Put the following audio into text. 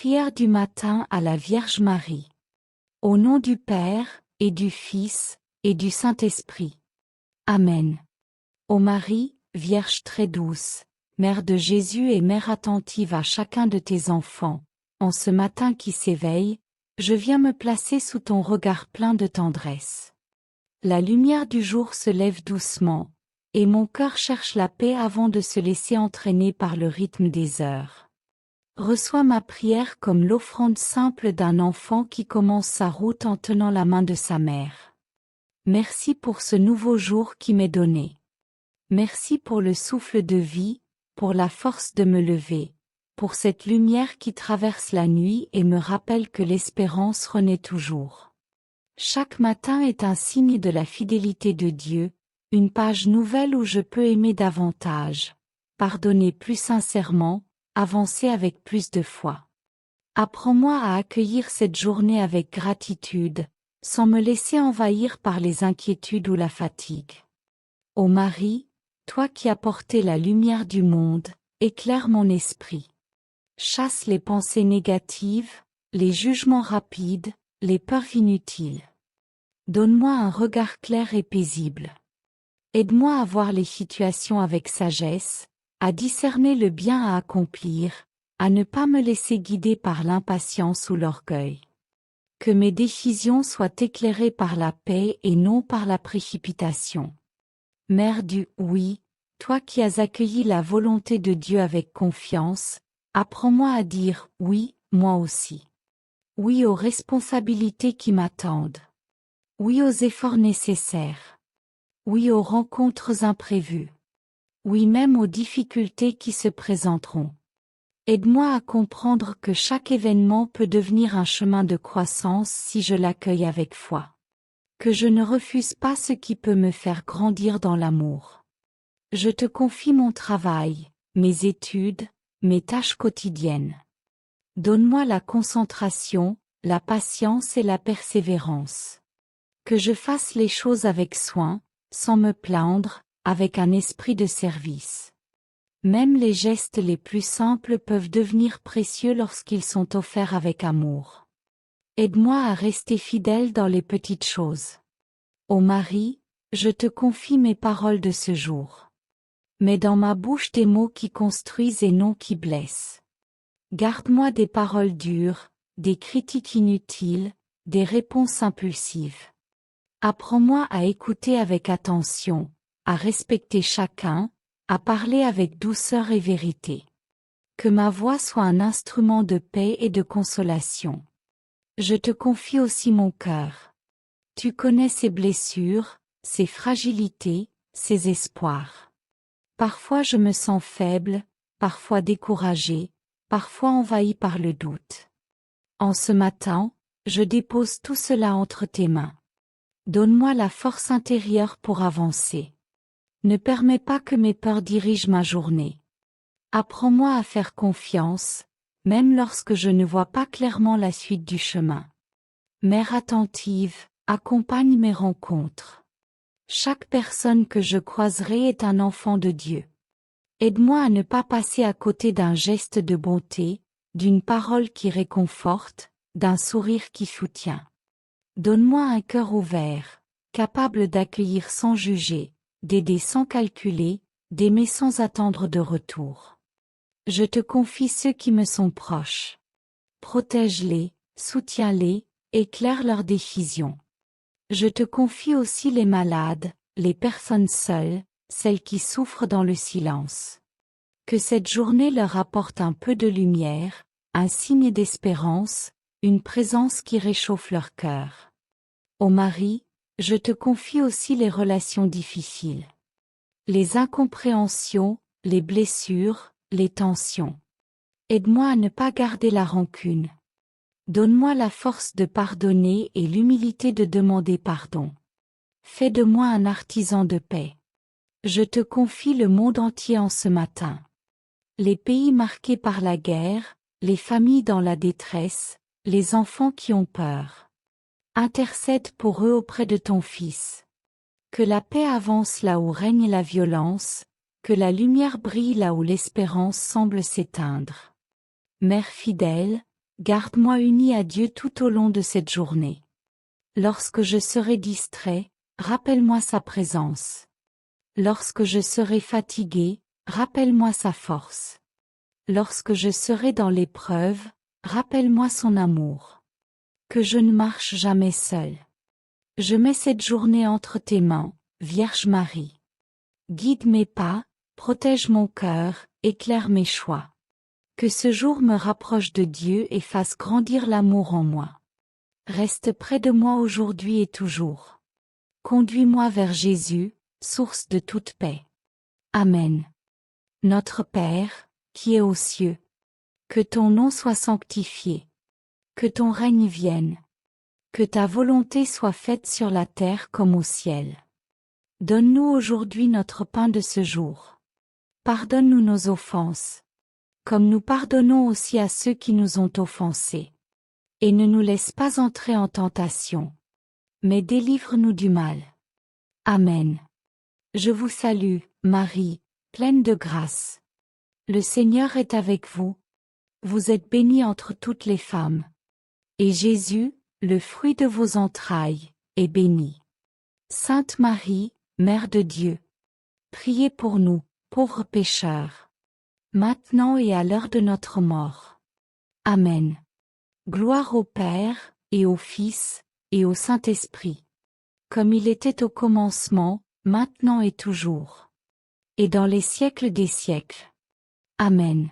Prière du matin à la Vierge Marie. Au nom du Père, et du Fils, et du Saint-Esprit. Amen. Ô Marie, Vierge très douce, Mère de Jésus et Mère attentive à chacun de tes enfants, en ce matin qui s'éveille, je viens me placer sous ton regard plein de tendresse. La lumière du jour se lève doucement, et mon cœur cherche la paix avant de se laisser entraîner par le rythme des heures. Reçois ma prière comme l'offrande simple d'un enfant qui commence sa route en tenant la main de sa mère. Merci pour ce nouveau jour qui m'est donné. Merci pour le souffle de vie, pour la force de me lever, pour cette lumière qui traverse la nuit et me rappelle que l'espérance renaît toujours. Chaque matin est un signe de la fidélité de Dieu, une page nouvelle où je peux aimer davantage, pardonner plus sincèrement, avancer avec plus de foi. Apprends-moi à accueillir cette journée avec gratitude, sans me laisser envahir par les inquiétudes ou la fatigue. Ô Marie, toi qui as porté la lumière du monde, éclaire mon esprit. Chasse les pensées négatives, les jugements rapides, les peurs inutiles. Donne-moi un regard clair et paisible. Aide-moi à voir les situations avec sagesse, à discerner le bien à accomplir, à ne pas me laisser guider par l'impatience ou l'orgueil. Que mes décisions soient éclairées par la paix et non par la précipitation. Mère du oui, toi qui as accueilli la volonté de Dieu avec confiance, apprends-moi à dire oui, moi aussi. Oui aux responsabilités qui m'attendent. Oui aux efforts nécessaires. Oui aux rencontres imprévues. Oui même aux difficultés qui se présenteront. Aide-moi à comprendre que chaque événement peut devenir un chemin de croissance si je l'accueille avec foi. Que je ne refuse pas ce qui peut me faire grandir dans l'amour. Je te confie mon travail, mes études, mes tâches quotidiennes. Donne-moi la concentration, la patience et la persévérance. Que je fasse les choses avec soin, sans me plaindre, avec un esprit de service. Même les gestes les plus simples peuvent devenir précieux lorsqu'ils sont offerts avec amour. Aide-moi à rester fidèle dans les petites choses. Ô Marie, je te confie mes paroles de ce jour. Mets dans ma bouche des mots qui construisent et non qui blessent. Garde-moi des paroles dures, des critiques inutiles, des réponses impulsives. Apprends-moi à écouter avec attention, à respecter chacun, à parler avec douceur et vérité. Que ma voix soit un instrument de paix et de consolation. Je te confie aussi mon cœur. Tu connais ses blessures, ses fragilités, ses espoirs. Parfois je me sens faible, parfois découragée, parfois envahie par le doute. En ce matin, je dépose tout cela entre tes mains. Donne-moi la force intérieure pour avancer. Ne permets pas que mes peurs dirigent ma journée. Apprends-moi à faire confiance, même lorsque je ne vois pas clairement la suite du chemin. Mère attentive, accompagne mes rencontres. Chaque personne que je croiserai est un enfant de Dieu. Aide-moi à ne pas passer à côté d'un geste de bonté, d'une parole qui réconforte, d'un sourire qui soutient. Donne-moi un cœur ouvert, capable d'accueillir sans juger, d'aider sans calculer, d'aimer sans attendre de retour. Je te confie ceux qui me sont proches. Protège-les, soutiens-les, éclaire leurs décisions. Je te confie aussi les malades, les personnes seules, celles qui souffrent dans le silence. Que cette journée leur apporte un peu de lumière, un signe d'espérance, une présence qui réchauffe leur cœur. Ô Marie, je te confie aussi les relations difficiles. Les incompréhensions, les blessures, les tensions. Aide-moi à ne pas garder la rancune. Donne-moi la force de pardonner et l'humilité de demander pardon. Fais de moi un artisan de paix. Je te confie le monde entier en ce matin. Les pays marqués par la guerre, les familles dans la détresse, les enfants qui ont peur. Intercède pour eux auprès de ton Fils. Que la paix avance là où règne la violence, que la lumière brille là où l'espérance semble s'éteindre. Mère fidèle, Garde-moi uni à Dieu tout au long de cette journée. Lorsque je serai distrait, rappelle-moi sa présence. Lorsque je serai fatigué, rappelle-moi sa force. Lorsque je serai dans l'épreuve, rappelle-moi son amour. Que je ne marche jamais seul. Je mets cette journée entre tes mains, Vierge Marie. Guide mes pas, protège mon cœur, éclaire mes choix. Que ce jour me rapproche de Dieu et fasse grandir l'amour en moi. Reste près de moi aujourd'hui et toujours. Conduis-moi vers Jésus, source de toute paix. Amen. Notre Père, qui es aux cieux, que ton nom soit sanctifié. Que ton règne vienne. Que ta volonté soit faite sur la terre comme au ciel. Donne-nous aujourd'hui notre pain de ce jour. Pardonne-nous nos offenses, comme nous pardonnons aussi à ceux qui nous ont offensés. Et ne nous laisse pas entrer en tentation, mais délivre-nous du mal. Amen. Je vous salue, Marie, pleine de grâce. Le Seigneur est avec vous. Vous êtes bénie entre toutes les femmes. Et Jésus, le fruit de vos entrailles, est béni. Sainte Marie, Mère de Dieu, priez pour nous, pauvres pécheurs, maintenant et à l'heure de notre mort. Amen. Gloire au Père, et au Fils, et au Saint-Esprit, comme il était au commencement, maintenant et toujours, et dans les siècles des siècles. Amen.